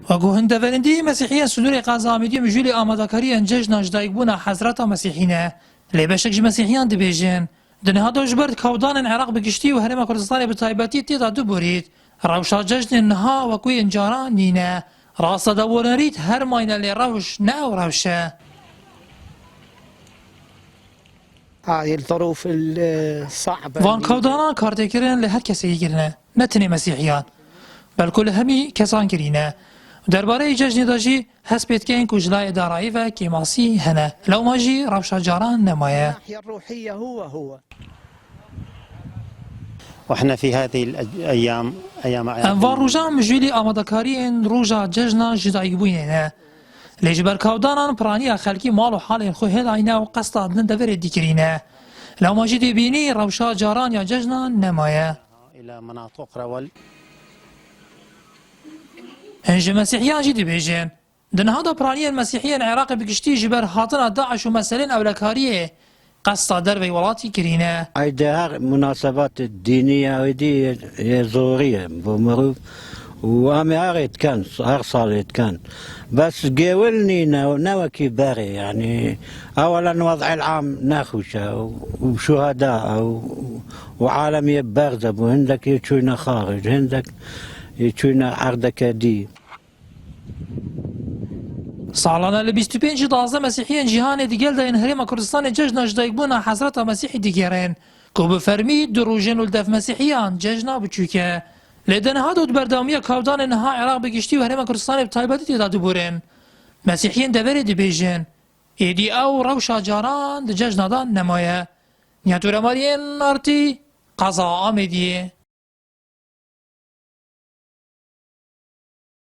وەکو هەندەڤەرندی مەسیحیان سنووری قازا ئامێدی مژوولی ئامادەکاریان جەژنا ژدایکبوونا حەزرەتا مەسیحینە لێ بەشێک مەسیحیان دەبێژن دنهادۆ ji ber kewdanên Iraq bi giştî û Herêma Kurdistanê bi taybetî têda duborît rewşa cejnên niha wekû yên caran nîne rastedewonerît her mayne lê rewş ne ew rewş e. هذه الظروف الصعبة Van kewdanan kartêkirin li her kesê girine ne tenê mesîhiyan belku li hemî kesan kirîne. Derbareyê cejnê de jî hespêtkên ku ji layê darayî ve kêmasî hene lewma jî rewşa caran nemaye. الناحية الروحية هو واحنا في هذه الايام ايام Em van rojan mijûlî amadekariyên roja cejna jidayîbûnê ne. Lê ji ber kewdanan piraniya xelkî mal û halên xwe hêlayîne û qesta din deverê dîkirîne. Lewma jî dêbînî rewşa caran ya cejnan nemaye. الى مناطق رول. Hin ji mesîhiyan jî dibêjin. Di niha da piraniyên mesîhiyên Iraqê bi giştî ji ber hatina Daeş û meselên ewlekariyê qesta dervey welatî kirîne. هيدي مناسبات الدينية هيدي هي ضرورية بمرو وأمي أريد كان أرسلت كان بس قاولني نوكي باري يعني أولا وضع العام ناخوشة وشهداء وعالمية بارزة وهندك يتشوينا خارج هندك يتشوينا أردكادي. Salana li 25 dazde mesîhiyên cîhanê di gel de yên Herêma Kurdistanê cejna jidayîkbûna hezreta Mesîhî digêrin ku bi fermî di rojên û dev mesîhiyan cejna biçûk e. Lê di niha de di berdewamiya kewdanên niha Iraq bi giştî û Herêma Kurdistanê bi taybetî têda diborin. Mesîhiyên deverê dibêjin êdî ew rewşa caran di cejna de nemaye. Nihatûremariyên Artî Qaza Amêdiyê.